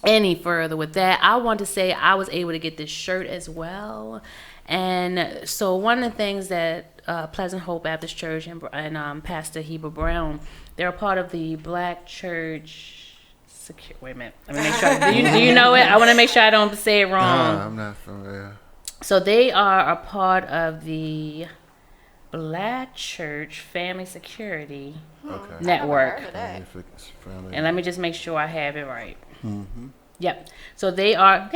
any further with that, I want to say I was able to get this shirt as well. And so one of the things that Pleasant Hope Baptist Church and Pastor Heber Brown, they're a part of the Black Church. Wait a minute. Let me make sure. Do you know it? I want to make sure I don't say it wrong. No, I'm not familiar. So they are a part of the Black Church Family Security Network. And let me just make sure I have it right. Mm-hmm. Yep. So they are,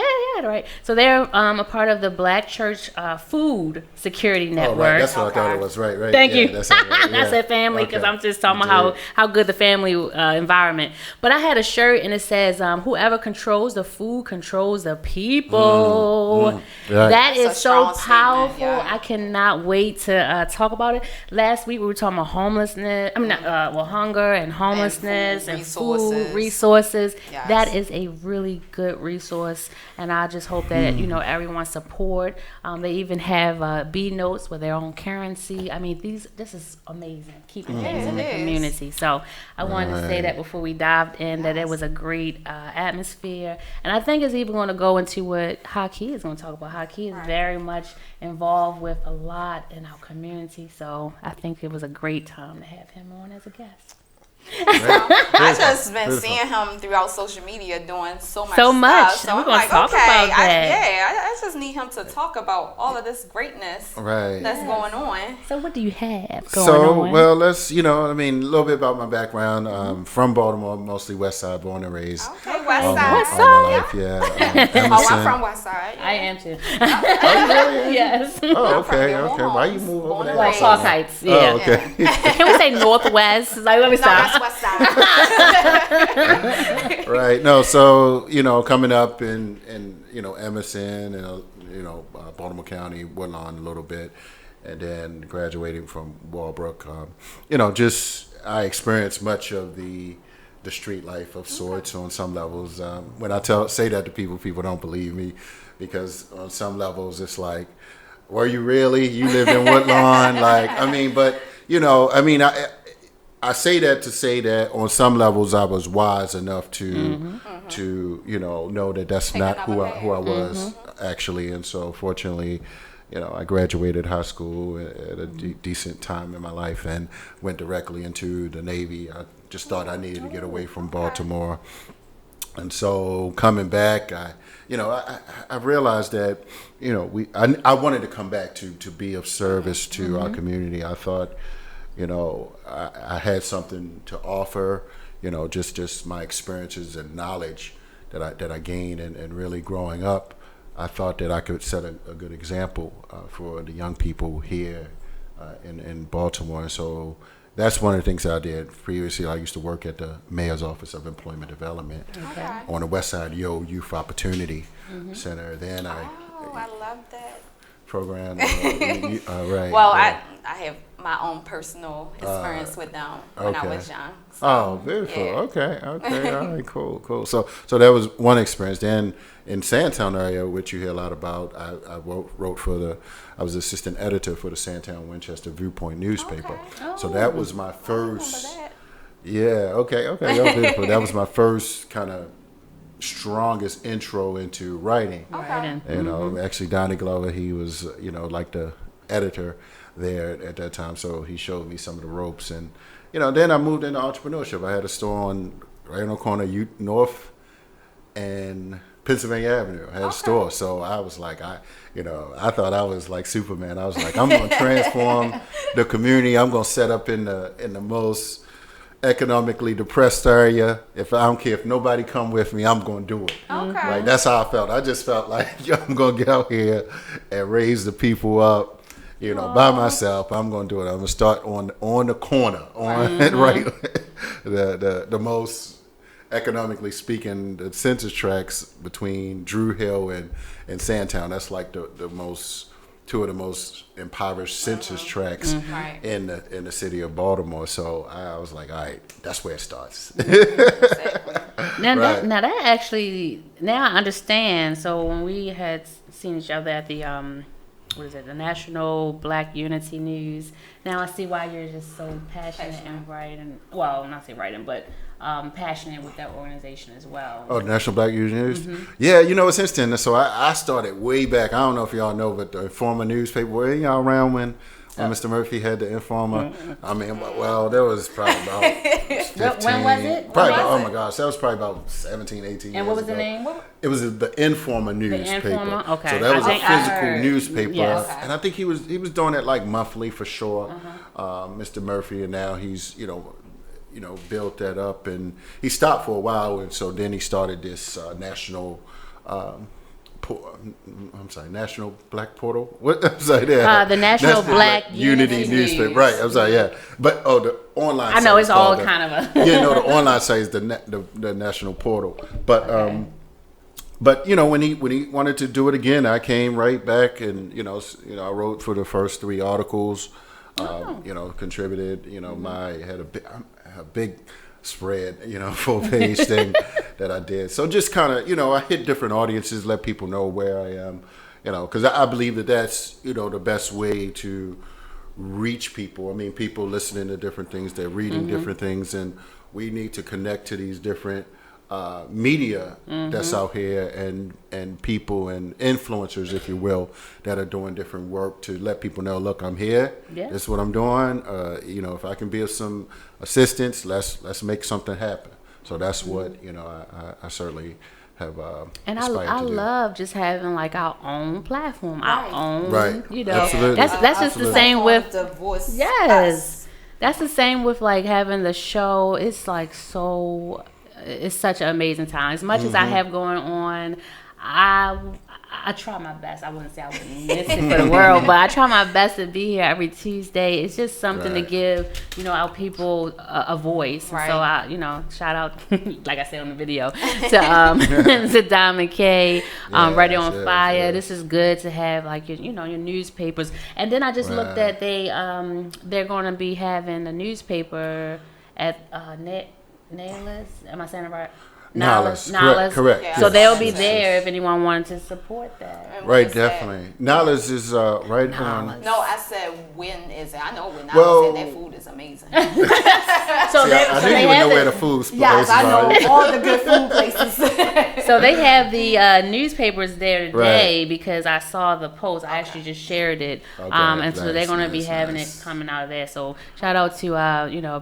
right. So they're a part of the Black Church Food Security Network. Oh, right. That's what I thought it was. Right. Thank you. That's right. I said family because I'm just talking about how good the family environment. But I had a shirt and it says, whoever controls the food controls the people. Right. That is so powerful. Yeah. I cannot wait to talk about it. Last week we were talking about homelessness. Hunger and homelessness and food resources. Yes. That is a really good resource, and I just hope that everyone support. They even have B notes with their own currency. I mean, this is amazing. Keeping things in the community. So I wanted to say that before we dived in, that it was a great atmosphere, and I think it's even going to go into what Haki is going to talk about. Haki is very much involved with a lot in our community, so I think it was a great time to have him on as a guest. I just been seeing him throughout social media doing so much. So I'm like, talk about that. I just need him to talk about all of this greatness that's going on. So what do you have going on? Well, let's, a little bit about my background. From Baltimore, mostly West Side, born and raised. Okay, West Side. All my life, yeah. I'm from West Side. I am too. Oh, really? Yes. Oh, okay. Why you move over there? Like Park Heights. Yeah. Oh, okay. Can we say Northwest? Like, let me stop. That's West Side. Right. No. So coming up in Emerson and Baltimore County, Woodlawn a little bit, and then graduating from Walbrook. I experienced much of the street life of sorts on some levels. When I say that to people don't believe me, because on some levels it's like, were you really? You lived in Woodlawn? I say that to say that on some levels I was wise enough to know that that's not who I was actually, and so fortunately, I graduated high school at a decent time in my life and went directly into the Navy. I just thought I needed to get away from Baltimore, and so coming back, I realized that I wanted to come back to be of service to our community. I thought. I had something to offer, just my experiences and knowledge that I gained and really growing up. I thought that I could set a good example for the young people here in Baltimore. And so that's one of the things that I did. Previously, I used to work at the Mayor's Office of Employment Development on the West Side Youth Opportunity Center. Then I love that program. Right. Well, I have my own personal experience with them when I was young. So, beautiful. Yeah. Okay. All right. Cool. So that was one experience. Then in Sandtown area, which you hear a lot about, I wrote I was assistant editor for the Sandtown Winchester Viewpoint newspaper. Okay. So that was my first. I remember that. Yeah. Okay. That was beautiful. That was my first kind of strongest intro into writing. Okay. Actually Donnie Glover, he was like the editor there at that time, so he showed me some of the ropes, and then I moved into entrepreneurship. I had a store right on the corner North and Pennsylvania Avenue. I had a store, so I was like, I thought I was like Superman. I was like, I'm going to transform the community. I'm going to set up in the most economically depressed area. I don't care if nobody come with me, I'm going to do it. Okay. Like that's how I felt. I just felt like I'm going to get out here and raise the people up. By myself, I'm going to do it. I'm going to start on the corner, the most economically speaking, the census tracts between Drew Hill and Sandtown. That's like two of the most impoverished census tracts in the city of Baltimore. So I was like, all right, that's where it starts. Exactly. Now that actually, now I understand. So when we had seen each other at the the National Black Unity News. Now I see why you're just so passionate and writing. Well, not say writing, but passionate with that organization as well. Oh, the National Black Youth News? Yeah, you know, it's interesting. So I started way back. I don't know if y'all know, but the Informer newspaper, were y'all around when Mr. Murphy had the Informer? I mean, well, there was probably about 15. When was it? Probably about, oh my gosh, that was probably about 17, 18 And years what was ago. the name? It was the Informer newspaper. Informer? Okay. So that was I a think I physical heard. newspaper. Yes. Okay. And I think he was doing it like monthly for sure, Mr. Murphy. And now he's, built that up. And he stopped for a while. And so then he started this national... National Black Portal. What? I'm sorry, yeah. The National Black Unity newspaper. Right. I'm sorry, yeah. But the online. I know site it's is called all kind of a. the online site is the National Portal. But Okay. but when he wanted to do it again, I came right back and I wrote for the first 3 articles. Contributed. I had a big spread, full page thing that I did. So just kind of, I hit different audiences, let people know where I am, because I believe that that's, the best way to reach people. I mean, people listening to different things, they're reading different things, and we need to connect to these different media that's out here and people and influencers, if you will, that are doing different work to let people know, look, I'm here. Yeah. This is what I'm doing. If I can be of some assistance, let's make something happen. So that's what I certainly have And aspired I to do. love just having like our own platform, our own, Right. Absolutely. That's just the Absolutely. same with the voice. yes. That's the same with like having the show. It's like it's such an amazing time. As much as I have going on, I try my best. I wouldn't say I wouldn't miss it for the world, but I try my best to be here every Tuesday. It's just something to Right. give, our people a voice. And so Right. I, shout out, like I said on the video, to to Diamond K, Radio on Yes, Fire. yes. This is good to have like your newspapers. And then I just looked Right. at they're going to be having a newspaper at Naylis. Am I saying it right? Nahlas. Correct. Yeah. So Yes. they'll be Yes, there yes. if anyone wanted to support that. And Right, when is that? definitely. Nahlas is right on. Nahlas. No, I said when is it? I know when I Well- was their food is amazing. So See, I didn't even know where the food places Yes, I are. know all the good food places. So they have the newspapers there today Right. because I saw the post. I actually just shared it, Okay, and so they're nice, going to be nice, having nice. it coming out of there. So shout out to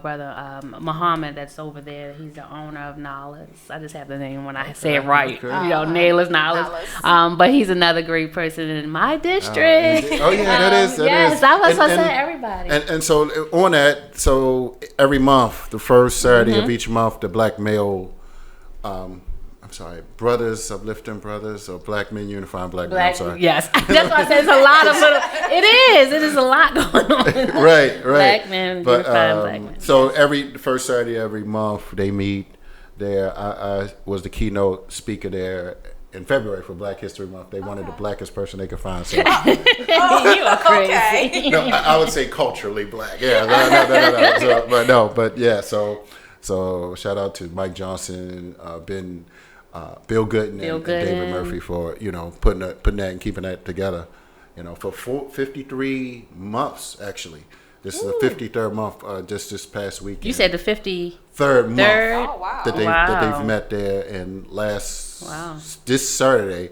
brother Muhammad that's over there. He's the owner of Nahlas. I just have the name when I say it right. okay. Nahlas. Nahlas. But he's another great person in my district. Oh yeah, that is. Yes, I was saying everybody. And so on that, so every month, the first Saturday of each month, the Black male, brothers, uplifting brothers, or Black men unifying Black men. I'm sorry. Yes, that's why I said it's a lot of little. It is a lot going on. Right. Black men unifying Black men. So the first Saturday every month they meet there. I was the keynote speaker there in February for Black History Month. They wanted the blackest person they could find. So You are crazy. Okay. no, I would say culturally black. Yeah, no. But yeah. So shout out to Mike Johnson, Bill Gooden, and David Murphy for putting that and keeping that together. For 53 months actually. This is the 53rd month. Just this past weekend. You said the 53rd. third month Oh wow. that they've met there, and this Saturday,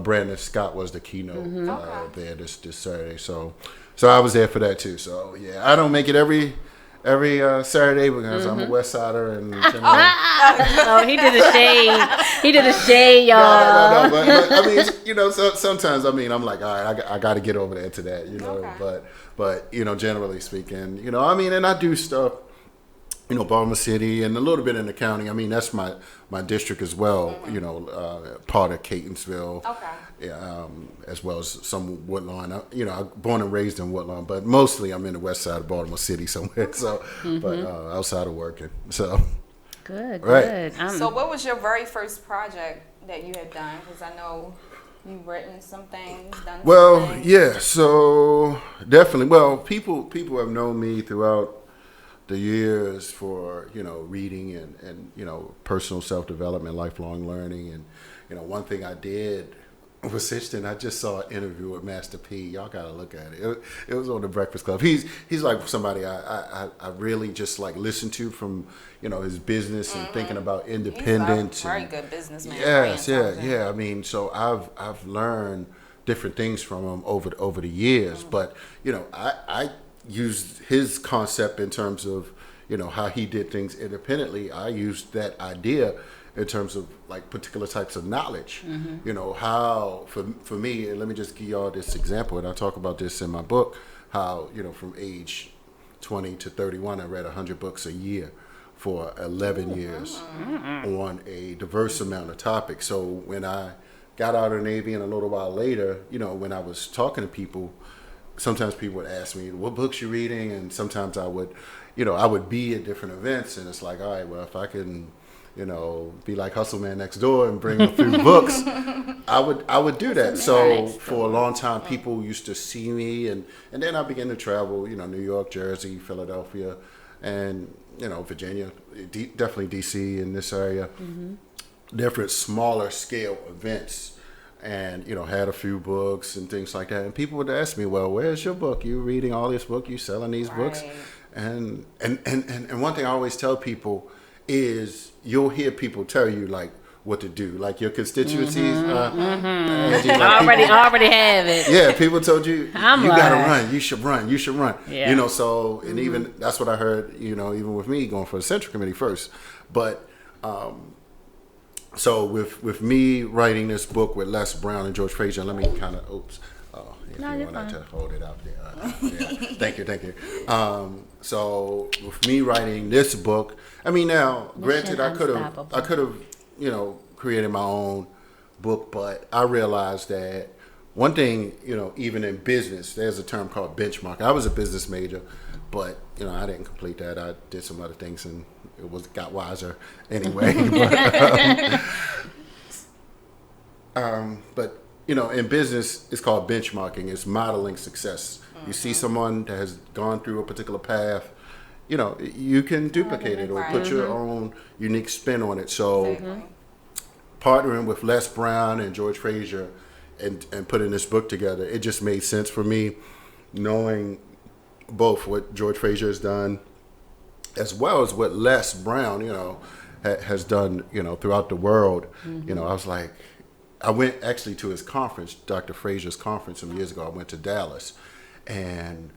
Brandon Scott was the keynote there this Saturday. So I was there for that too. So yeah, I don't make it every Saturday because I'm a West Sider and. Oh, he did a shade. He did a shade, y'all. No. But I mean, so sometimes I'm like, all right, I got to get over there to that, Okay. But generally speaking, and I do stuff. Baltimore City and a little bit in the county. I mean, that's my district as well. Part of Catonsville. Okay. As well as some Woodlawn. I'm born and raised in Woodlawn, but mostly I'm in the west side of Baltimore City somewhere. So, but outside of working. So. Good. Right. So what was your very first project that you had done? Because I know you've written some things, done some Well, things. yeah. So definitely. Well, people have known me throughout the years for reading and personal self-development, lifelong learning, and one thing I did was interesting. I just saw an interview with Master P. Y'all gotta look at it. It was on the Breakfast Club. He's like somebody I really just like listen to from his business and thinking about independence. He's a very good businessman. Yes, yeah. I mean, so I've learned different things from him over the years. But I used his concept in terms of how he did things independently. I used that idea in terms of like particular types of knowledge. How for me, and let me just give y'all this example, and I talk about this in my book, how from age 20 to 31 I read 100 books a year for 11 years on a diverse amount of topics. So when I got out of the Navy and a little while later, when I was talking to people, sometimes people would ask me, what books you reading? And sometimes I would be at different events, and it's like, all right, well, if I can be like Hustle Man next door and bring a few books, I would do that. So for a long time, people used to see me, and then I began to travel, New York, Jersey, Philadelphia, and Virginia, definitely DC in this area, different smaller scale events, and had a few books and things like that. And people would ask me, well, where's your book? You reading all this book? You selling these books? And one thing I always tell people is you'll hear people tell you like what to do, like your constituencies. Already have it. Yeah, people told you gotta run. You should run. Yeah. So and even that's what I heard. Even with me going for the Central Committee first, but so with me writing this book with Les Brown and George Frazier, let me kind of if you wanted to hold it out there. Thank you. So with me writing this book, I mean, now granted, I could have created my own book, but I realized that one thing, even in business, there's a term called benchmark. I was a business major, but I didn't complete that. I did some other things and got wiser anyway. But in business, it's called benchmarking. It's modeling success. You see someone that has gone through a particular path, you can duplicate it or put your own unique spin on it. So partnering with Les Brown and George Frazier and putting this book together, it just made sense for me, knowing both what George Frazier has done as well as what Les Brown, has done, throughout the world. I was like, I went actually to his conference, Dr. Frazier's conference some years ago. I went to Dallas, and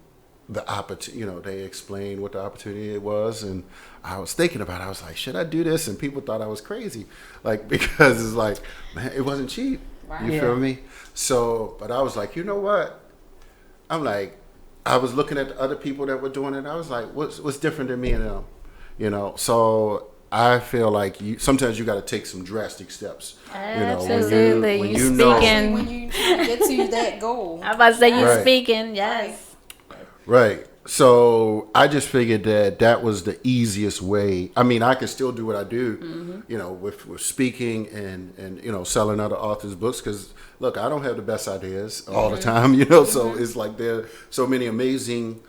the opportunity, they explained what the opportunity was, and I was thinking about it. I was like, should I do this? And people thought I was crazy, like, because it's like, man, it wasn't cheap. Right. You feel me? So, but I was like, you know what? I'm like, I was looking at the other people that were doing it. I was like, what's different than me and them? So I feel like sometimes you got to take some drastic steps. Absolutely. When you get to that goal. I'm about to say you're speaking. Yes. Right. So I just figured that was the easiest way. I mean, I can still do what I do, with speaking and selling other authors' books. Because look, I don't have the best ideas all the time, So it's like there are so many amazing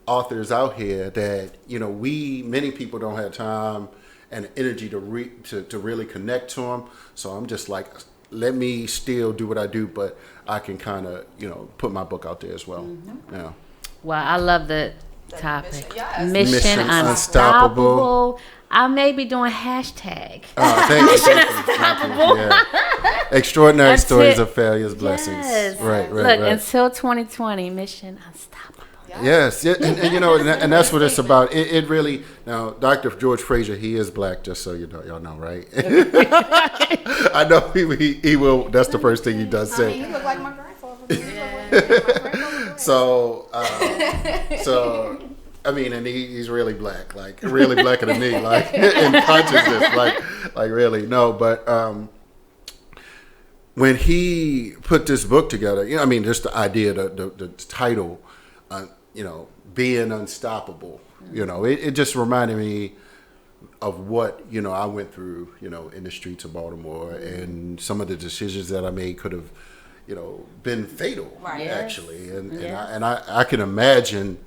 authors out here that many people don't have time and energy to really connect to them. So I'm just like, let me still do what I do, but I can kind of put my book out there as well. Yeah. Well, I love the topic. Mission Unstoppable. I may be doing hashtag. Mission Unstoppable. Yeah. Extraordinary stories of failures, blessings. Yes. Right. Look, until 2020, Mission Unstoppable. Yes, and that's what it's about. It really, now, Dr. George Frazier, he is black, just so y'all know, right? I know he will. That's the first thing he does say. I mean, you look like my grandfather. So I mean, and he's really black, like really blacker than me, like in consciousness, like really no. But when he put this book together, I mean, just the idea, the title. Being unstoppable, it just reminded me of what, I went through, in the streets of Baltimore, and some of the decisions that I made could have, been fatal, actually. And I can imagine,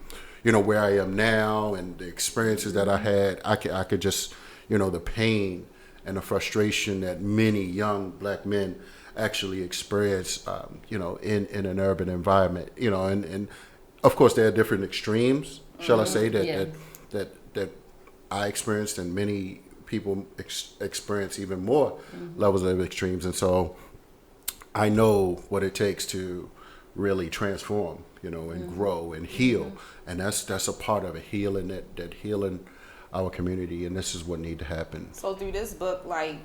where I am now and the experiences that I had. I could just, the pain and the frustration that many young black men actually experience, in an urban environment, and of course there are different extremes, shall I say, that I experienced, and many people experience even more levels of extremes. And so I know what it takes to really transform, and grow and heal. And that's a part of it, healing that healing our community. And this is what needs to happen. So through this book, like,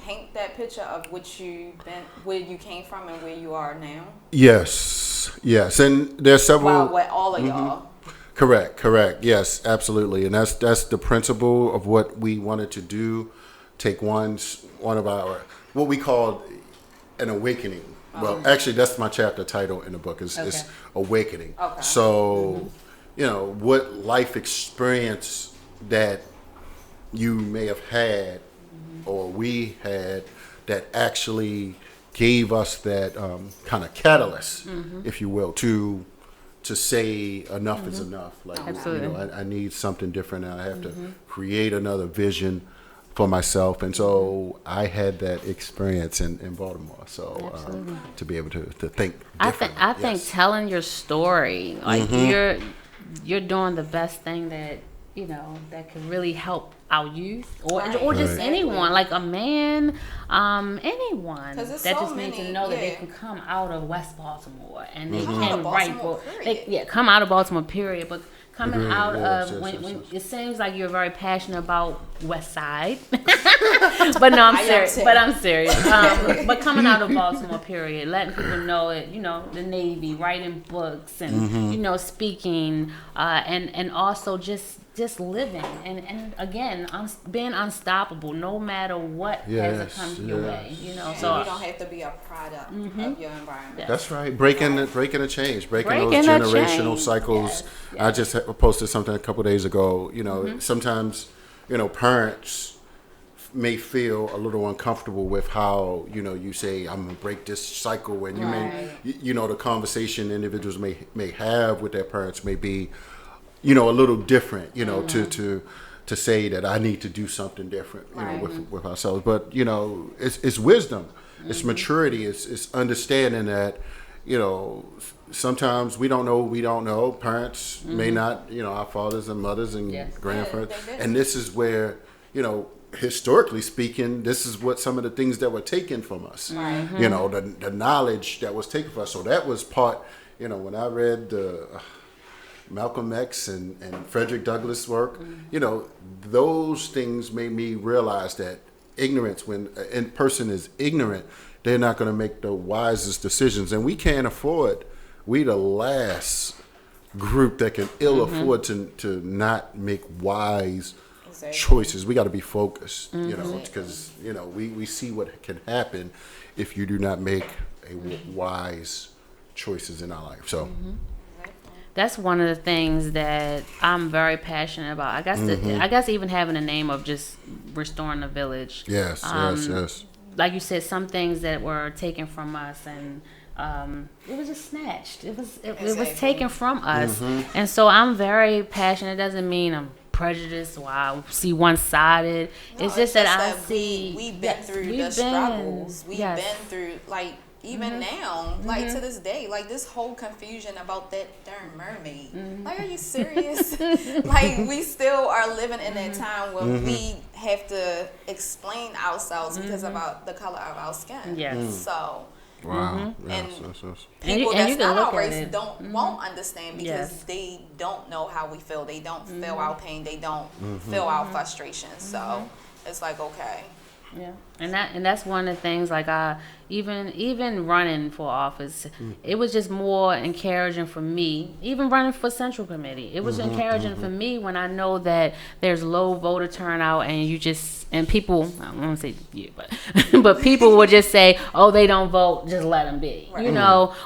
paint that picture of what you've been, where you came from and where you are now. Yes. And there's several. What all of y'all. Correct. Yes, absolutely. And that's the principle of what we wanted to do. Take one of our, what we call an awakening. Well, actually, that's my chapter title in the book is Awakening. Okay. So, what life experience that you may have had or we had that actually gave us that kind of catalyst, if you will, to say enough is enough. Like, I need something different, and I have to create another vision for myself. And so I had that experience in Baltimore. So to be able to think differently. I think telling your story, like you're doing the best thing that that can really help our youth or just anyone, like a man, anyone that just needs to know that they can come out of West Baltimore and they can write books. Come out of Baltimore, period. But coming out of when it seems like you're very passionate about West Side, but no, I'm serious. But I'm serious. But coming out of Baltimore, period, letting people know it. The Navy, writing books, and speaking, and also just living and again being unstoppable no matter what has to come your way. So you don't have to be a product of your environment. That's right. Breaking a change, breaking those generational cycles. Yes. I just posted something a couple of days ago. Sometimes parents may feel a little uncomfortable with how you say I'm gonna break this cycle, and you may the conversation individuals may have with their parents may be a little different, to say that I need to do something different, with ourselves. But, it's wisdom, it's maturity, it's understanding that, sometimes we don't know. Parents may not, our fathers and mothers and grandparents. And this is where, historically speaking, this is what some of the things that were taken from us, the knowledge that was taken from us. So that was part, when I read Malcolm X and Frederick Douglass' work, those things made me realize that ignorance, when a person is ignorant, they're not going to make the wisest decisions. And we can't afford, we the last group that can ill afford to not make wise choices. We got to be focused, because, we see what can happen if you do not make wise choices in our life. So. That's one of the things that I'm very passionate about. I guess even having a name of just restoring the village. Yes. Like you said, some things that were taken from us, and it was just snatched. It was taken from us, and so I'm very passionate. It doesn't mean I'm prejudiced or I see one-sided. It's just that I see we've been through the struggles. We've been through even now, to this day, this whole confusion about that darn mermaid. Are you serious? We still are living in that time where we have to explain ourselves because of the color of our skin. Yes. So. Wow. And Yes. people that's not our race won't understand because they don't know how we feel. They don't feel our pain. They don't feel our frustration. So it's okay. Yeah, and that's one of the things. Even running for office, it was just more encouraging for me. Even running for Central Committee, it was encouraging for me when I know that there's low voter turnout, and people, I don't want to say you, but people would just say, oh, they don't vote, just let them be,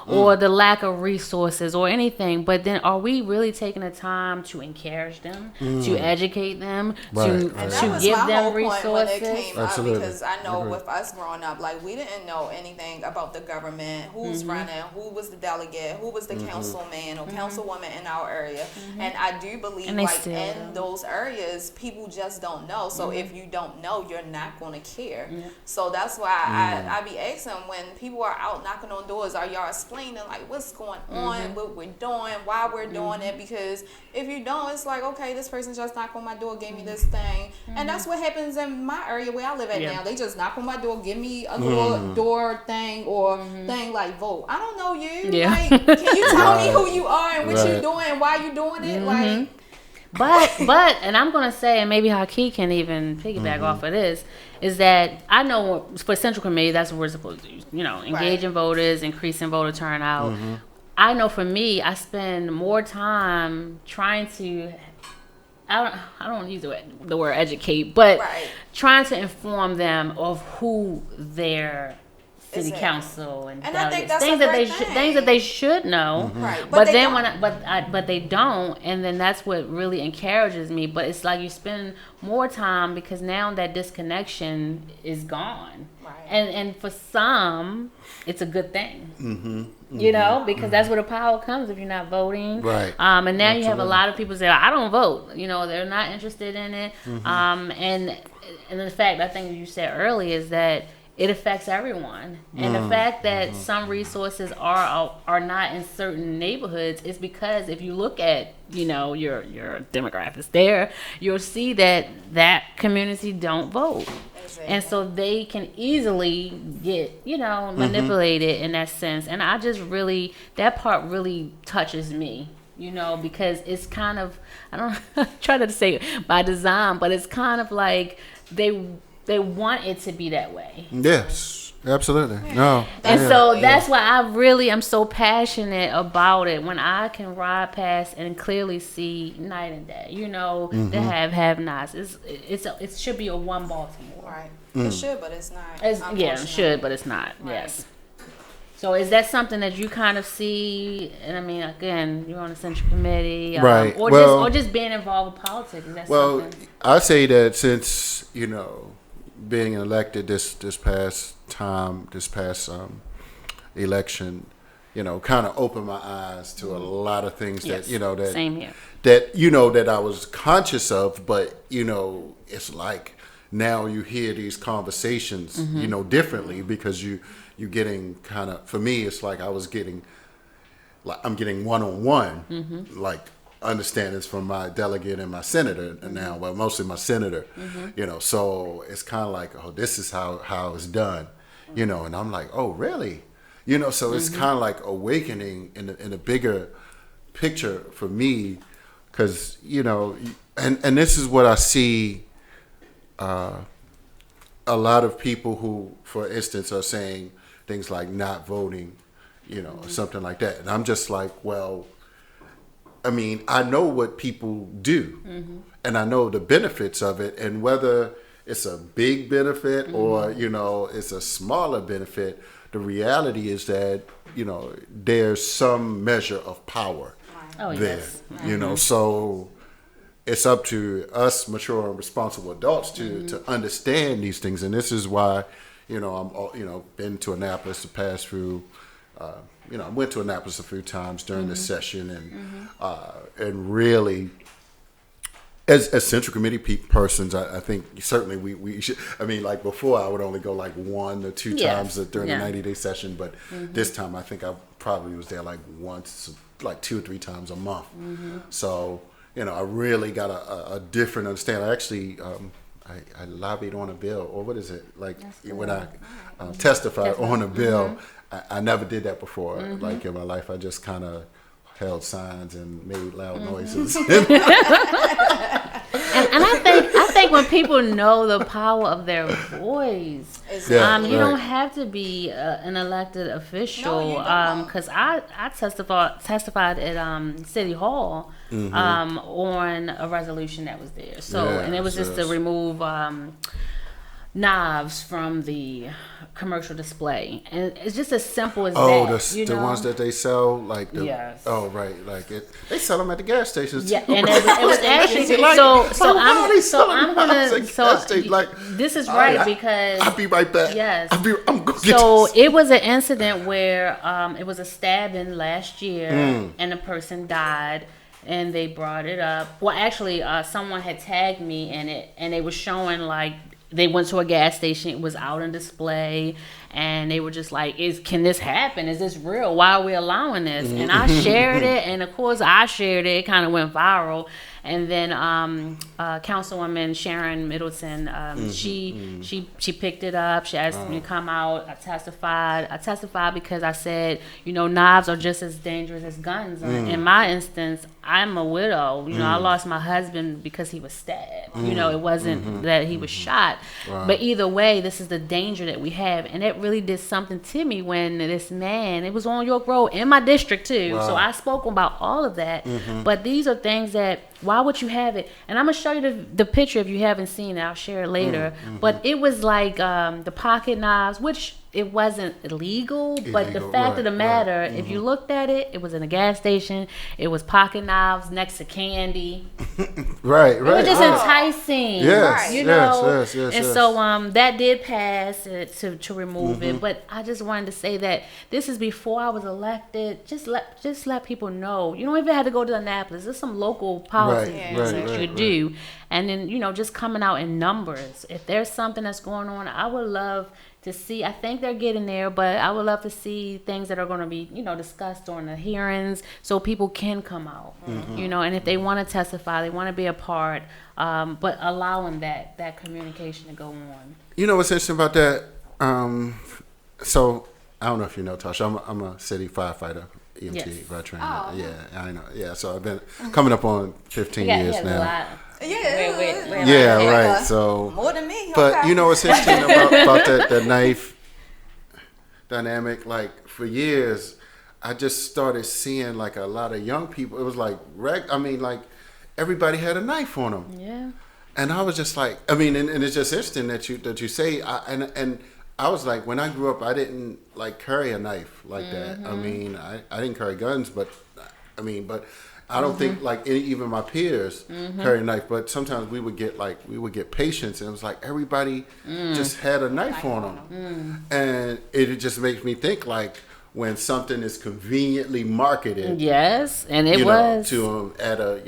or the lack of resources or anything. But then, are we really taking the time to encourage them, to educate them, to give them resources? Absolutely. Because I know with us growing up, we didn't know anything about the government, who's running, who was the delegate, who was the councilman or councilwoman in our area. And I do believe in those areas, people just don't know. So if you don't don't know, you're not going to care. Yeah. So that's why I be asking when people are out knocking on doors, are y'all explaining like what's going on, what we're doing, why we're doing it? Because if you don't, it's like, okay, this person just knocked on my door, gave me this thing. And that's what happens in my area where I live at now. They just knock on my door, give me a little door thing or thing like vote. I don't know you. Yeah. Like, can you tell me who you are and what you doing and why you doing it? Like, but and I'm gonna say, and maybe Haki can even piggyback off of this, is that I know for Central Committee, that's what we're supposed to do. You know, engaging voters, increasing voter turnout. I know for me, I spend more time trying to. I don't use the word educate, but trying to inform them of who their city council and I think delegates, that's things that they should know, Right. But they then don't. but they don't, and then that's what really encourages me. But it's like you spend more time because now that disconnection is gone, and for some it's a good thing. You know, because that's where the power comes if you're not voting. Right. And now you have a lot of people say, I don't vote. You know, they're not interested in it. And the fact, I think you said earlier, is that it affects everyone. And the fact that some resources are not in certain neighborhoods is because if you look at, you know, your demographics there, you'll see that community don't vote. And so they can easily get, you know, manipulated in that sense. And I just really, that part really touches me, you know, because it's kind of, I don't try to say it by design, but it's kind of like they want it to be that way. Yes, absolutely. No. And so that's why I'm so passionate about it. When I can ride past and clearly see night and day, you know, the have-nots. It should be a one Baltimore. Right. It should, but it's not. It should, but it's not. Right. Yes. So is that something that you kind of see? And I mean, again, you're on the Central Committee, right? Or just being involved with politics. Is that something? I say that since, you know, being elected this past election, you know, kind of opened my eyes to a lot of things that, you know, that same here. That, you know, that I was conscious of, but, you know, it's like now you hear these conversations, you know, differently because you're getting kind of, for me, it's like I'm getting one-on-one, like understandings from my delegate and my senator now, well, mostly my senator, you know, so it's kind of like, oh, this is how it's done, you know, and I'm like, oh, really? You know, so it's kind of like awakening in a bigger picture for me, because, you know, and this is what I see a lot of people who, for instance, are saying things like not voting, you know, or something like that. And I'm just like, well, I mean, I know what people do, and I know the benefits of it, and whether it's a big benefit or, you know, it's a smaller benefit, the reality is that, you know, there's some measure of power there, you know, so it's up to us mature and responsible adults to understand these things. And this is why, you know, I'm, you know, been to Annapolis to pass through, you know, I went to Annapolis a few times during this session, and really, as Central Committee persons, I think certainly we should. I mean, like before, I would only go like 1 or 2 times during the 90-day session, but this time I think I probably was there like once, like 2 or 3 times a month. So, you know, I really got a different understanding. I actually, I lobbied on a bill, or what is it? Like when I testified on a bill, I never did that before. Like in my life, I just kind of held signs and made loud noises. And I think when people know the power of their voice, you don't have to be an elected official. Because I testified at City Hall on a resolution that was there. So and it was just to remove knives from the commercial display, and it's just as simple as that. The ones that they sell, like like they sell them at the gas stations. Yeah, and it was actually this is right because I'll be right back. Yes, I'm gonna get so it was an incident where it was a stabbing last year, and the person died. And they brought it up. Well, actually, someone had tagged me in it, and they were showing like they went to a gas station. It was out on display, and they were just like, can this happen? Is this real? Why are we allowing this? And I shared it, and of course I shared it. It kind of went viral. And then Councilwoman Sharon Middleton, she picked it up. She asked me to come out. I testified because I said, knives are just as dangerous as guns. In my instance, I'm a widow. I lost my husband because he was stabbed. It wasn't that he was shot. Wow. But either way, this is the danger that we have. And it really did something to me when this man, it was on York Road in my district too. Wow. So I spoke about all of that. But these are things that, why would you have it? And I'm going to show you the picture if you haven't seen it. I'll share it later. But it was like the pocket knives, which it wasn't illegal, but the fact of the matter, if you looked at it, it was in a gas station. It was pocket knives next to candy. Right. It was just enticing. Yes, yes. And so that did pass to remove it. But I just wanted to say that this is before I was elected. Just let people know. You don't even have to go to Annapolis. There's some local policies that you do. And then, just coming out in numbers. If there's something that's going on, I would love to see. I think they're getting there, but I would love to see things that are going to be, discussed during the hearings so people can come out, and if they want to testify, they want to be a part, but allowing that communication to go on. What's interesting about that? So I don't know if you know, Tasha, I'm a city firefighter, EMT veteran. Oh. Yeah, I know. Yeah, so I've been coming up on 15 years now. Yeah, right. So more than me. But okay. What's interesting about that knife dynamic? Like for years, I just started seeing like a lot of young people. It was like like everybody had a knife on them. Yeah. And I was just like, and it's just interesting that you say. And I was like, when I grew up, I didn't like carry a knife like that. I didn't carry guns, but I don't think like even my peers carry a knife, but sometimes we would get patients, and it was like everybody just had a knife on them, and it just makes me think like when something is conveniently marketed, yes, and it was to at a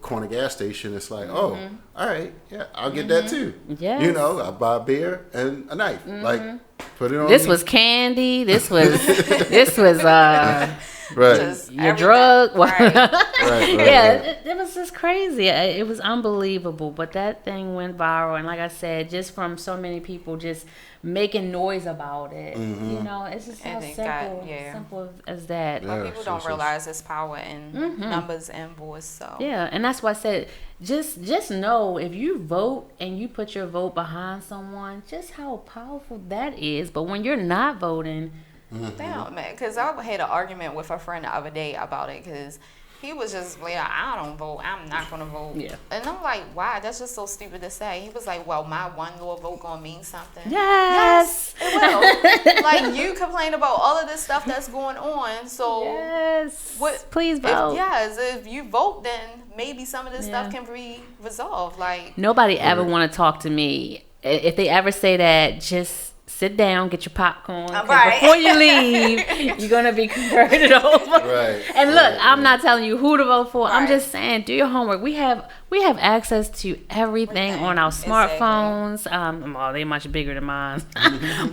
corner gas station, it's like all right, yeah, I'll get that too. Yes. I buy a beer and a knife, like put it on. This was candy. This was right. Your drug. Right. Yeah, it was just crazy. It was unbelievable. But that thing went viral. And like I said, just from so many people just making noise about it. It's just so simple as that. But people don't realize there's power in numbers and voice. So yeah, and that's why I said just know if you vote and you put your vote behind someone, just how powerful that is. But when you're not voting, damn, man, because I had an argument with a friend the other day about it because he was just like, I don't vote. I'm not going to vote. Yeah. And I'm like, why? That's just so stupid to say. He was like, well, my one little vote going to mean something. Yes. It will. Like, you complain about all of this stuff that's going on. So, yes. Please vote. If you vote, then maybe some of this stuff can be resolved. Like, nobody ever want to talk to me. If they ever say that, just sit down, get your popcorn. Before you leave, you're going to be converted over. Right. And look, I'm not telling you who to vote for. Right. I'm just saying, do your homework. We have access to everything on our smartphones. Well, they're much bigger than mine.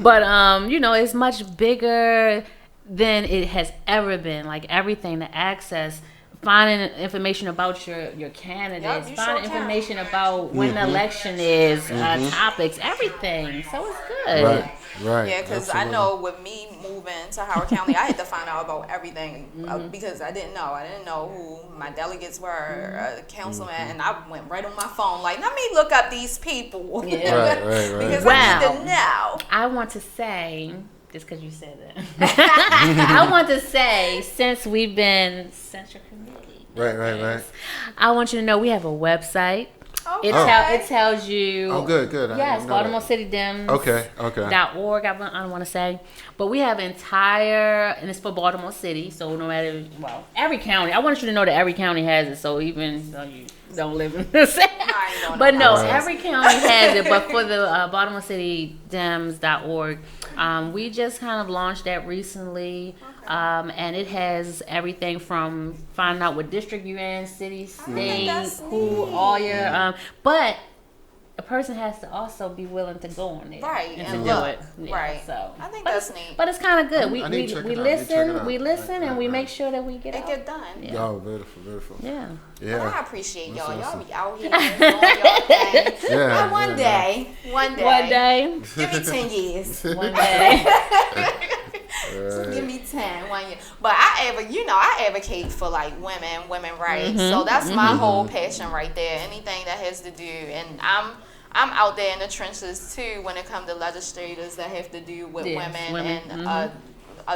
But, it's much bigger than it has ever been. Like everything, the access. Finding information about your candidates, finding information about when the election is, topics, everything. So it's good. Right. Yeah, because I know with me moving to Howard County, I had to find out about everything because I didn't know. I didn't know who my delegates were, councilman, and I went right on my phone like, let me look up these people. Yeah. Right. Because I need to know. I want to say, just because you said that, I want to say, since we've been Central Committee. Right. I want you to know we have a website. Okay. It tells you. Oh, good. Yes, Baltimore City Dems. Okay. .org. I don't want to say, but we have and it's for Baltimore City. So no matter, every county. I want you to know that every county has it. So even though you don't live in the same, but no, every county has it. But for the Baltimore City Dems.org, we just kind of launched that recently. And it has everything from finding out what district you're in, city, state, who all your, but a person has to also be willing to go on there, Right, and and to look, do it. Yeah, right. So I think but that's it's- neat. But it's kind of good. I need to check it out. We listen, and we Right. make sure that we get It out. get done. Yeah. Oh, beautiful. Yeah. But I Yeah. appreciate That's y'all. awesome. Y'all be out here doing y'all thing. Yeah, But one day. One day. Give me 10 years. One day. Just give me 10 1 year. But I advocate for like women rights. So that's my whole passion right there. Anything that has to do, and I'm out there in the trenches too when it comes to legislators that have to do with Yes, women and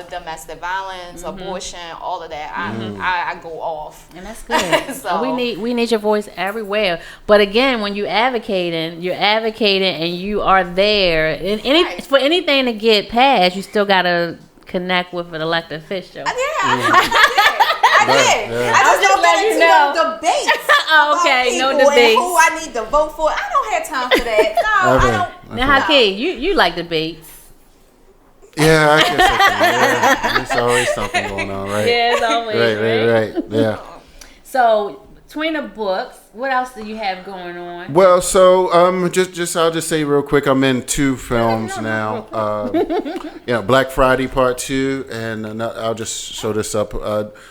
domestic violence, abortion, all of that. I go off. And that's good. So- we need your voice everywhere. But again, when you're advocating and you are there. And Right. for anything to get passed, you still gotta connect with an elected official. Yeah, I did. Yeah. I just don't let get you into know. no debates. Okay, no about people and debates. who I need to vote for. I don't have time for that. No, Okay. I don't. Now, Haki, you like debates. Yeah, I guess I can. Yeah. There's always something going on, right? Yeah, it's always Right. Yeah. So, between the books, what else do you have going on? Well, so just I'll just say real quick, I'm in 2 films now. Black Friday Part 2, and I'll just show this up.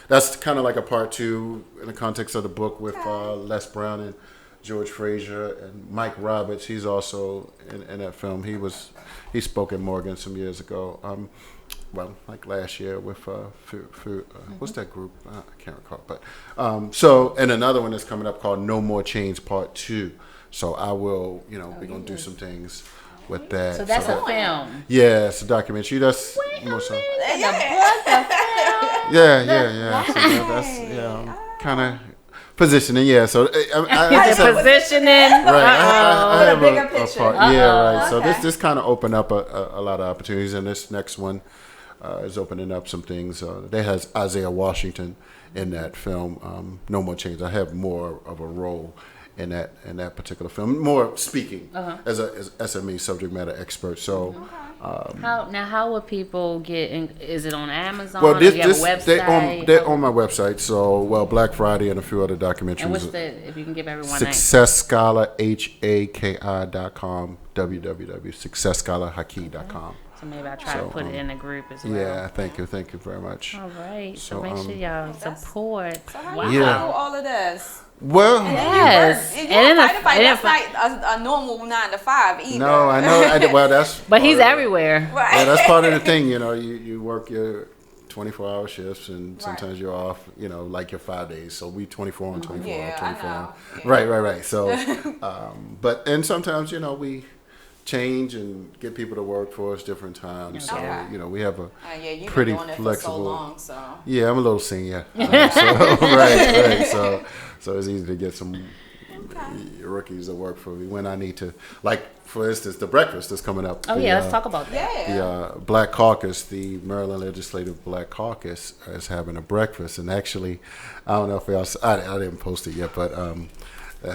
That's kind of like a Part 2 in the context of the book with Les Brown and George Frazier and Mike Roberts. He's also in that film. He spoke at Morgan some years ago. Like last year with what's that group? I can't recall. But and another one that's coming up called No More Chains Part 2. So I will, we're gonna do some things with that. So that's a film. Yeah, it's a documentary. That's more so. Yeah. So that's kind of positioning. Yeah. So I Positioning. Right, I have bigger a picture. part. Yeah, right. So this kind of opened up a lot of opportunities, and this next one is opening up some things. That has Isaiah Washington in that film. No More Chains. I have more of a role in that particular film, more speaking as a SME subject matter expert. So. How would people get in? Is it on Amazon? Well, or do you have a website? they're on my website. So, Black Friday and a few other documentaries. And what's if you can give everyone Success Scholar, HAKI.com, www.successscholarhaki.com. So maybe I'll try to put it in the group as well. Yeah, thank you very much. All right. So So, make sure y'all support. So how Wow. you Yeah. do all of this? Well, Yes. And And you're in a- fighting. and in That's not a normal 9 to 5 either. no, I know. Well, that's But he's part of- everywhere. Right. Yeah, that's part of the thing. You work your 24-hour shifts, and sometimes you're off. Like your 5 days. So we 24 on 24 Yeah, on 24 I on. know. Yeah. Right. So, and sometimes we change and get people to work for us different times. Okay. So we have a You've pretty been doing it for flexible. so long, so. Yeah, I'm a little senior. Right. So it's easy to get some rookies to work for me when I need to. Like, for instance, the breakfast is coming up. Oh, yeah. Let's talk about that. Yeah. The Black Caucus, the Maryland Legislative Black Caucus, is having a breakfast. And actually, I don't know if y'all, I didn't post it yet, but my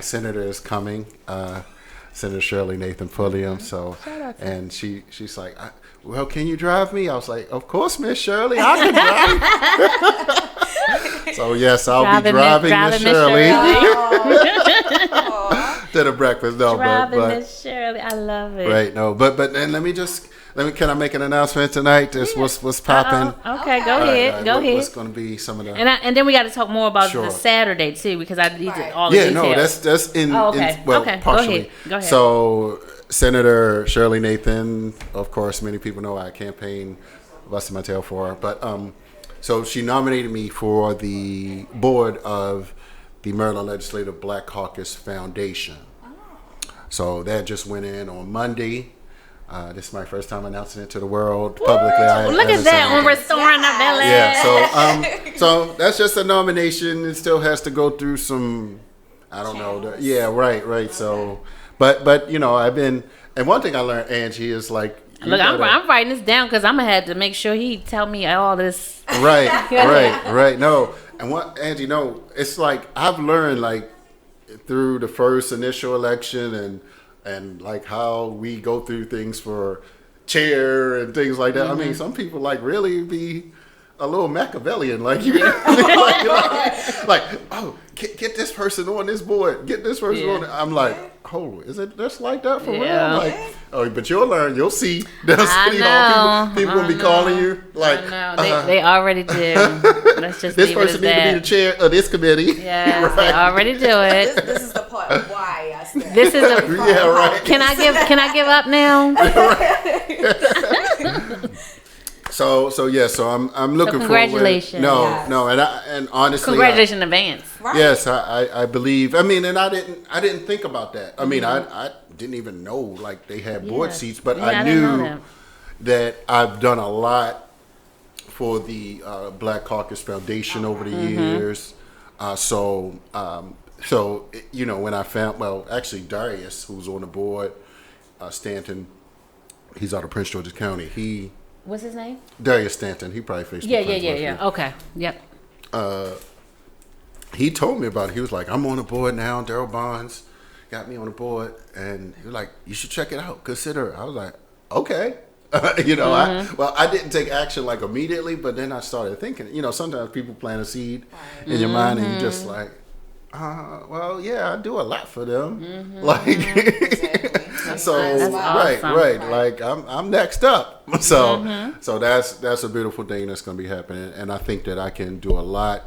senator is coming. Senator Shirley Nathan Pulliam. So, and she's like, well, can you drive me? I was like, of course, Miss Shirley, I can drive. So yes, I'll be driving Miss Shirley to the breakfast. No, Driving but Miss Shirley. I love it. right, no, but and can I make an announcement tonight? This what's popping. Okay, go ahead. Go ahead. What's going to be some of the And then we got to talk more about Sure. the Saturday too, because I need all the yeah, details. no, that's in, okay. well, partially. Go ahead. So Senator Shirley Nathan, of course, many people know I campaigned, busted my tail for her, but so she nominated me for the board of the Maryland Legislative Black Caucus Foundation. So that just went in on Monday. This is my first time announcing it to the world publicly. Look at that on Restoring the Village. Yeah, so that's just a nomination. It still has to go through some, I don't know. Yeah, right. So, but I've been, and one thing I learned, Angie, is like, Look, I'm writing this down because I'm gonna have to make sure he tell me all this. Right. No, and what Angie, no, it's like I've learned like through the first initial election and like how we go through things for chair and things like that. I mean, some people like really be a little Machiavellian, like oh, get this person on this board, get this person on. I'm like, oh, is it just like that for real? I'm like, oh, but you'll learn, you'll see. People will be calling you like, they already do. Let's just this person need to be the chair of this committee. Yeah, right. They already do it. This is the part of why I said. This is the part. Yeah, right. Can I give up now? So I'm looking congratulations. forward. No, and honestly, congratulations in advance. Right. Yes, I believe. I mean, and I didn't think about that. I mean, I didn't even know like they had board seats, but I knew that I've done a lot for the Black Caucus Foundation over the years. So you know, when I found, actually Darius, who's on the board, Stanton, he's out of Prince George's County. What's his name? Darius Stanton. He probably Facebook. Yeah. Okay. Yep. He told me about it. He was like, I'm on the board now. Daryl Bonds got me on the board, and he was like, you should check it out. Consider it. I was like, okay. You know, I didn't take action like immediately, but then I started thinking. You know, sometimes people plant a seed in your mind, and you just like, well, yeah, I do a lot for them. Like. So right, like I'm next up. So so that's a beautiful thing that's going to be happening, and I think that I can do a lot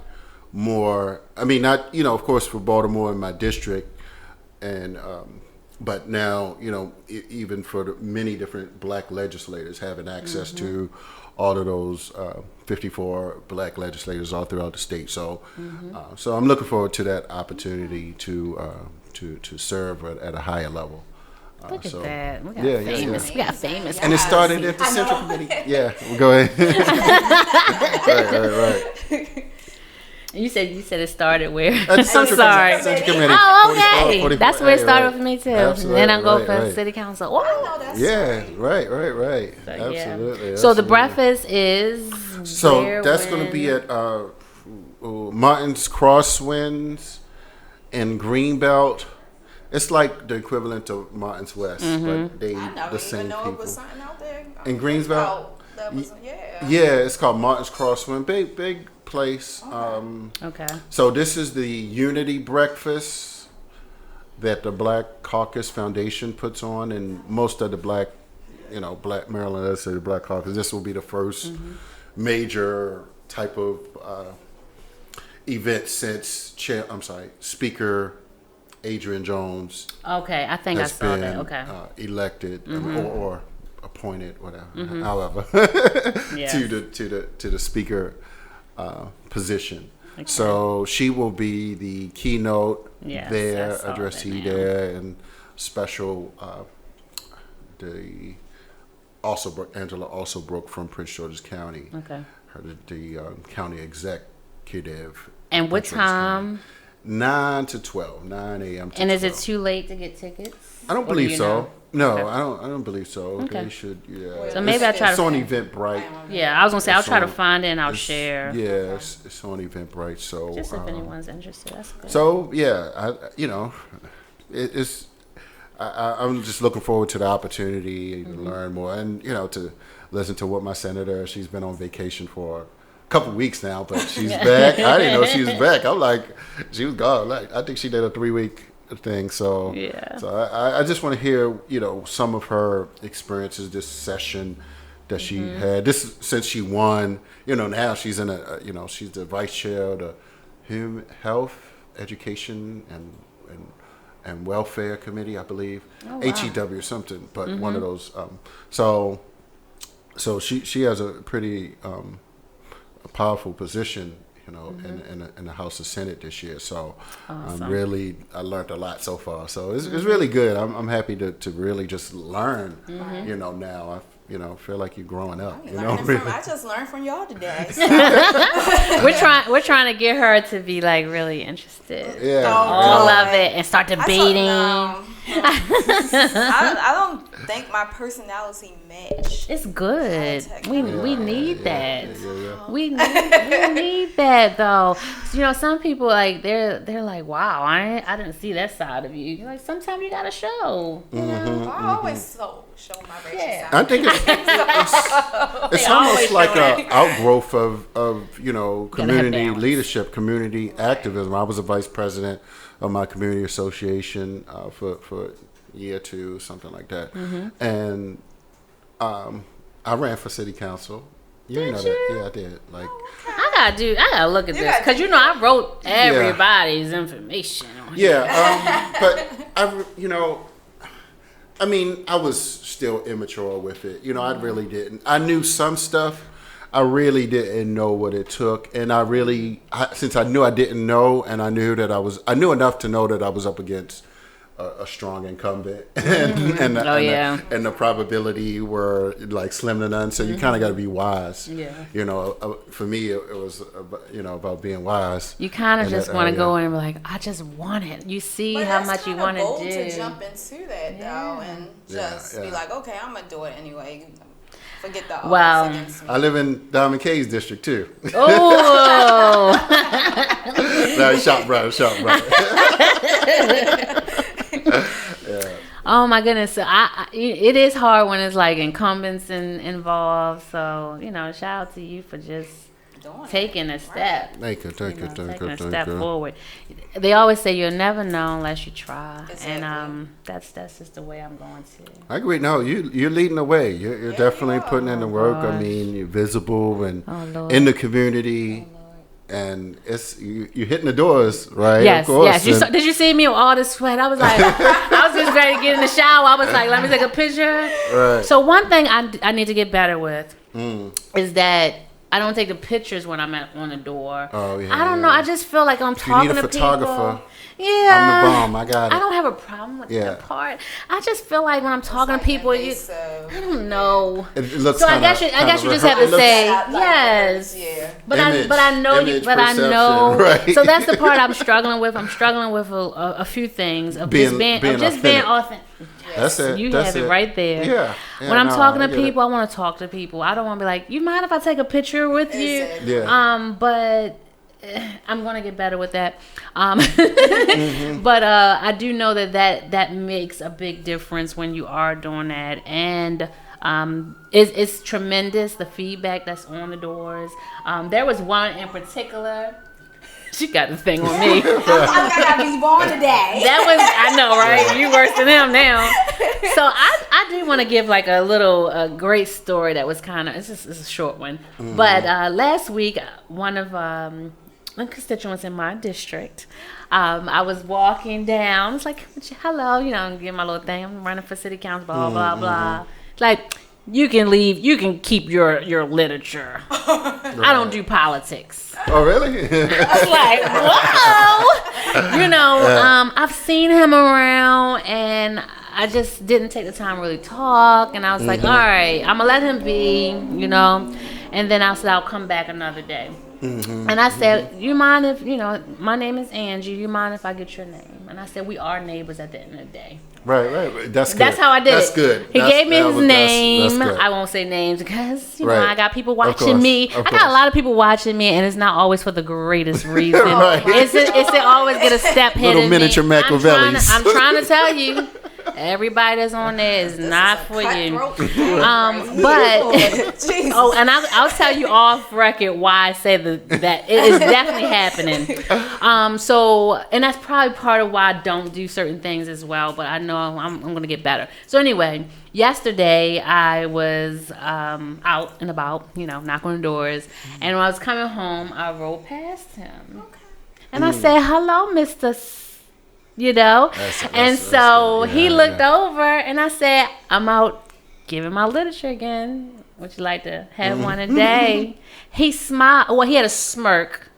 more. I mean, not, you know, of course, for Baltimore in my district, and but now, you know, even for the many different Black legislators having access to all of those 54 Black legislators all throughout the state. So so I'm looking forward to that opportunity to serve at a higher level. Look at that. We got famous. Yeah. We got famous. And it started at the Central Committee. Yeah, go ahead. right. You said it started where? At the Central Central Committee. Oh, okay. 44, that's where it started for me too. Absolutely, And then I go for City Council. I know that's right. So, Absolutely. So the breakfast is. So that's going to be at Martin's Crosswinds in Greenbelt. It's like the equivalent of Martin's West, but they the same people. It was something out there In Greensboro? Yeah, it's called Martin's Crosswind. Big place. Okay. So this is the Unity Breakfast that the Black Caucus Foundation puts on, and most of the Black Maryland, let's say the Black Caucus, this will be the first major type of event since Speaker Adrian Jones. Okay, I think I saw that. Okay. Elected or appointed, whatever. However, to the speaker position. Okay. So she will be the keynote there, addressee there, and special. Angela Alsobrook from Prince George's County. Okay. The county executive. And what time? 9 to 12, 9 a.m. to And 12. is it too late to get tickets? I don't believe so. No, okay. I don't believe so. Okay. They should, So maybe I try it's on Eventbrite. Yeah, I was gonna say I'll try to find it and I'll share. Yeah, it's on Eventbrite. So just if anyone's interested, that's good. So I'm just looking forward to the opportunity to learn more, and to listen to what my senator. She's been on vacation for couple weeks now, but she's back. I didn't know she was back. I'm like, she was gone. Like, I think she did a 3-week thing. So So I just want to hear some of her experiences this session that she had. This since she won. Now she's in she's the vice chair of the Human Health, Education, and Welfare Committee, I believe. Oh, wow. HEW or something, but one of those. So she has a pretty a powerful position, in the House of Senate this year. So awesome. I learned a lot so far. So it's really good. I'm happy to really just learn. Now I feel like you're growing up. I just learned from y'all today. So. We're trying to get her to be like really interested. Yeah, all of it, and start debating. I don't think my personality matched. It's good. We need that. Yeah. We need that though. Some people like they're like, wow, I didn't see that side of you. Like sometimes you gotta show. I always show my racial side. I think it's almost like an outgrowth of community leadership, community activism. I was a vice president of my community association for a year or two, something like that, and I ran for city council. You know that? Yeah, I did. Like, I gotta look at this because I wrote everybody's information on here. But I was still immature with it. I really didn't. I knew some stuff. I really didn't know what it took, and since I knew I didn't know, and I knew enough to know that I was up against a strong incumbent, and the probability were like slim to none. So you kind of got to be wise. Yeah. For me, it was about being wise. You kind of just want to go in and be like, I just want it. You see how much you want to do. To jump into that though, and just be like, okay, I'm gonna do it anyway. Forget the odds against me. I live in Diamond K's district too. Oh. No, shop brother. Oh my goodness! So it is hard when it's like incumbents involved. So shout out to you for just taking a step. Thank you. Taking a step forward. They always say you'll never know unless you try, and that's just the way I'm going to. I agree. No, you're leading the way. You're definitely putting in the work. I mean, you're visible and in the community. And you're hitting the doors, right? Yes, of course. yes. Did you see me with all this sweat? I was like, I was just ready to get in the shower. I was like, let me take a picture. Right. So one thing I need to get better with is that I don't take the pictures when I'm on the door. Oh yeah. I don't know. I just feel like I'm talking to people. You need a photographer. Yeah. I'm the bomb. I got it. I don't have a problem with that part. I just feel like when I'm talking to people, I don't know. It looks so I guess you just have to say yes. Yeah. But I know. Right. So that's the part I'm struggling with. I'm struggling with a few things of being authentic. Yes, that's it. You have it right there. Yeah. When I'm talking to people, I want to talk to people. I don't want to be like, you mind if I take a picture with you? Yeah. But I'm going to get better with that. But I do know that makes a big difference when you are doing that. And it's tremendous, the feedback that's on the doors. There was one in particular. She got the thing on me. I gotta be born today. I know, right? You worse than him now. So I do want to give like a great story that was it's a short one. But last week, one of the constituents in my district, I was walking down. It's like, hello, give my little thing. I'm running for city council, blah, blah, blah. Like, you can leave. You can keep your literature. Right. I don't do politics. Oh, really? I was like, whoa. I've seen him around, and I just didn't take the time to really talk. And I was like, all right, I'm going to let him be, And then I said, I'll come back another day. And I said, you mind if, my name is Angie. You mind if I get your name? And I said, we are neighbors at the end of the day. Right. That's good. That's how I did That's it. Good. He gave me his name. That's I won't say names because, I got people watching me. I got a lot of people watching me, and it's not always for the greatest reason. Right. It's to always get a step ahead of me. Little miniature Machiavellis. I'm trying to tell you. Everybody that's on there is not for you. And I'll tell you off record why I say that it is definitely happening. So, and that's probably part of why I don't do certain things as well. But I know I'm going to get better. So anyway, yesterday I was out and about, knocking on doors, and when I was coming home, I rolled past him, and I said, "Hello, Mr." So he looked over, and I said, I'm out giving my literature again. Would you like to have one a day? He smiled. Well, he had a smirk.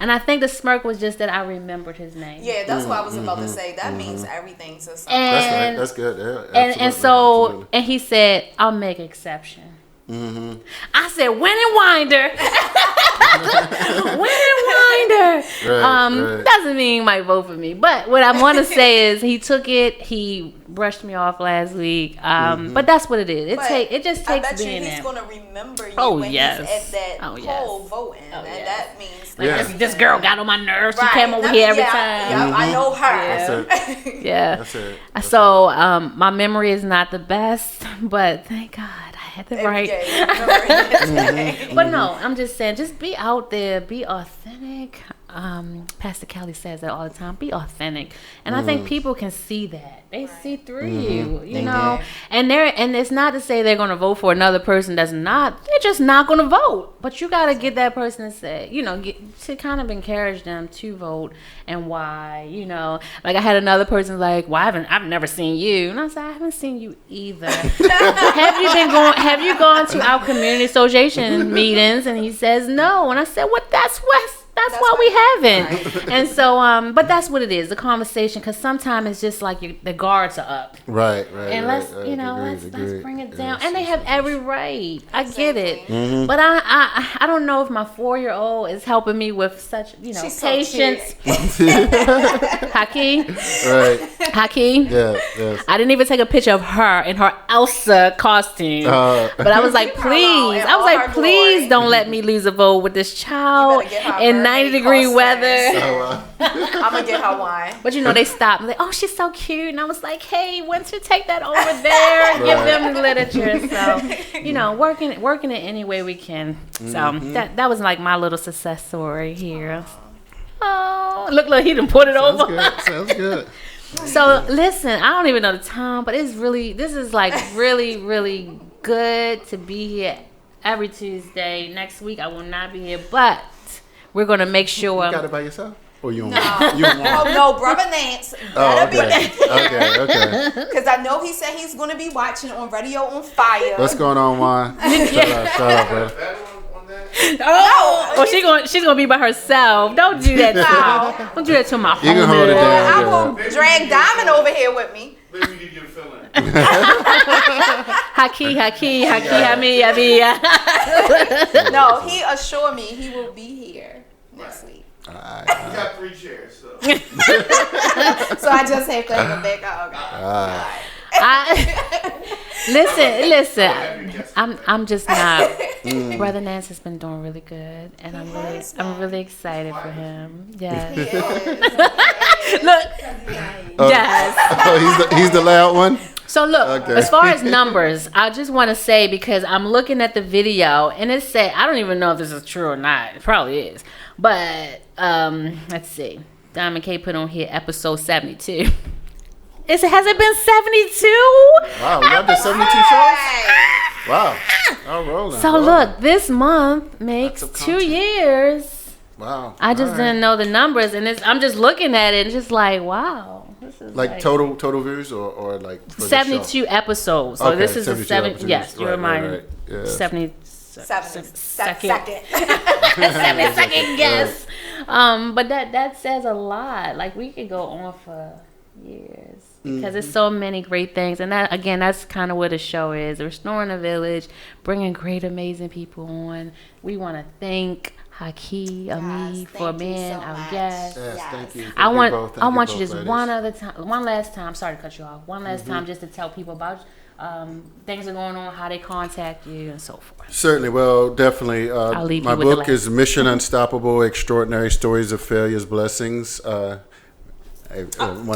And I think the smirk was just that I remembered his name. Yeah, that's what I was about to say. That means everything to something. That's good. Yeah, and so, and he said, I'll make exception. I said, when and winder. When and winder. Right. Doesn't mean he might vote for me. But what I want to say is he took it. He brushed me off last week. But that's what it is. It just takes being there. I bet he's going to remember you when he's yes. at that poll voting. And that means... Like, this girl got on my nerves. She came over here every time. Yeah, I know her. That's it. Yeah. That's it. So my memory is not the best, but thank God I had it right. But no, I'm just saying, just be out there, be authentic. Pastor Kelly says that all the time. Be authentic, and I think people can see that. They see through you, you know. And it's not to say they're going to vote for another person that's not. They're just not going to vote. But you got to get that person to say, to kind of encourage them to vote and why. Like I had another person like, "Well, I've never seen you," and I said, "I haven't seen you either." Have you gone to our community association meetings? And he says no, and I said, "Well, that's why we haven't." Right. And so, but that's what it is, the conversation, because sometimes it's just like the guards are up. Right. And let's bring it down. And they have every right. Exactly. I get it. But I don't know if my 4-year-old is helping me with such, She's patience. So Haki. Right. Haki. Yeah. Yes. I didn't even take a picture of her in her Elsa costume. But I was like, please don't let me lose a vote with this child in 90-degree weather. I'm gonna get her wine. But they stopped and like, "Oh, she's so cute," and I was like, "Hey, Winter, take that over there, give them the literature." So, working it any way we can. So that was like my little success story here. Oh, look, he done put it over. Sounds good. So listen, I don't even know the time, but this is like really, really good to be here every Tuesday. Next week I will not be here, but we're gonna make sure. You got it by yourself? Or you want? No, brother Nance better be there. Okay. Because I know he said he's gonna be watching on Radio on Fire. What's going on, Juan? Shut up, bro. She's gonna be by herself. Don't do that. Don't do that to my homie. You can hold it down. I will drag Diamond over here with me. Let me give you a feeling. Haki, No, he assured me he will be here next week. We got 3 chairs, so. So I just have to have a backup. Listen. I'm just not. Brother Nance has been doing really good, and I'm really excited for him. Yes. Look. Yes. Oh, he's the loud one. So look, as far as numbers, I just want to say, because I'm looking at the video and it said, I don't even know if this is true or not. It probably is. But let's see. Diamond K put on here episode 72. Has it been 72? Wow, we got the 72 shows? Wow. Oh, rolling. So look, this month makes 2 years. Wow. I just didn't know the numbers, and I'm just looking at it and just like, wow. This is like total views or like for 72 episodes. So this is the 7. Episodes. Yes, you're my 70 second. 70-second guess. But that says a lot. Like, we could go on for years because there's so many great things, and that's kind of what the show is: restoring the village, bringing great, amazing people on. We want to thank Haki, Ami, for being our guest. Yes, thank you. I want you just one last time. Sorry to cut you off. One last time, just to tell people about things are going on, how they contact you, and so forth. Certainly. Well, definitely. My book is Mission Unstoppable: Extraordinary Stories of Failures, Blessings. One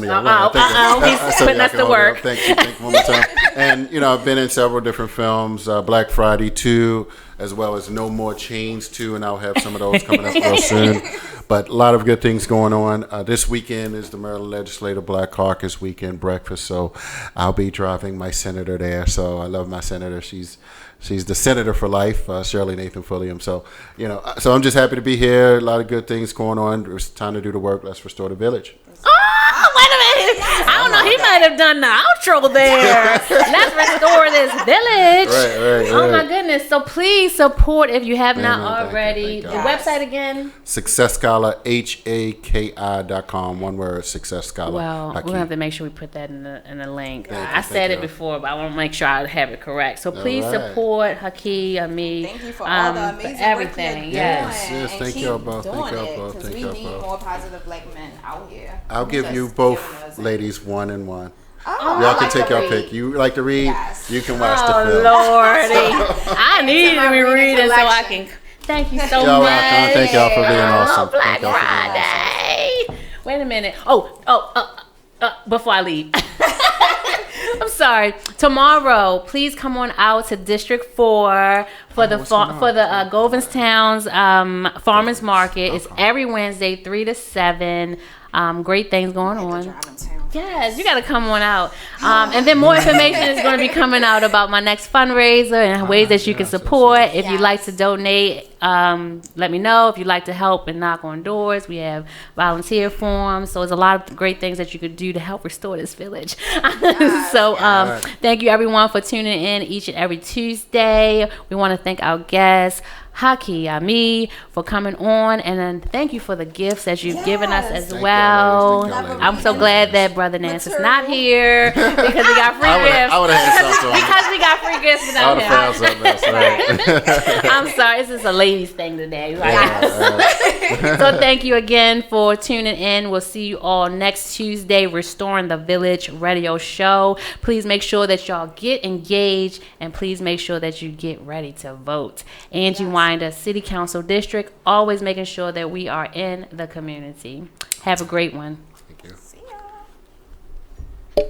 of y'all. He's putting us to work. Thank you one more time. And I've been in several different films. Black Friday 2, as well as No More Chains 2, and I'll have some of those coming up real soon. But a lot of good things going on. This weekend is the Merlyn Legislative Black Caucus weekend breakfast, so I'll be driving my senator there. So I love my senator. She's the senator for life, Shirley Nathan Fulliam. So so I'm just happy to be here. A lot of good things going on. It's time to do the work. Let's restore the village. Oh, wait a minute. I don't know. He might have done the outro there. Let's restore this village. Right. Oh, my goodness. goodness. So please support if you have not Amen. already. Thank The you. website again? Success Scholar, HAKI.com. One word, Success Scholar. Well, Haki. we'll have to make sure we put that in the link. Thank you, I said thank it you. before, but I want to make sure I have it correct. So please right. support Haki, me. Thank you for all the amazing for everything. work you're Yes. doing. Yes, And thank keep y'all both. doing Thank y'all it, both. 'cause Thank we y'all need both. more positive black men out here. I'll give Just you both giving us- ladies one and one. Oh, Y'all I can like take to your read. pick. You like to read? Yes. You can watch the Oh film. Lordy, I need my to be reading reading so I collection. can. Thank you so Y'all much. welcome. Thank y'all for being awesome. Black Thank y'all for being awesome. Friday. Wait a minute. Before I leave. I'm sorry. Tomorrow, please come on out to District 4 for the Govinstown's Farmers Market. It's every Wednesday, 3 to 7. Great things going on. Driving town. Yes, you got to come on out. And then more information is going to be coming out about my next fundraiser and ways that you can support. If you'd like to donate, let me know. If you'd like to help and knock on doors, we have volunteer forms. So there's a lot of great things that you could do to help restore this village. Thank you everyone for tuning in each and every Tuesday. We want to thank our guests, Haki, Ami, for coming on, and then thank you for the gifts that you've given us as Thank well. y'all, ladies. I'm so glad that Brother Nance is not here because we got free gifts. I would have had something. Because we got free gifts I without would him. have found something else. Right? I'm sorry, this is a ladies thing today. So thank you again for tuning in. We'll see you all next Tuesday, Restoring the Village Radio Show. Please make sure that y'all get engaged, and please make sure that you get ready to vote. Angie Winder, City Council District, always making sure that we are in the community. Have a great one. Thank you. See ya.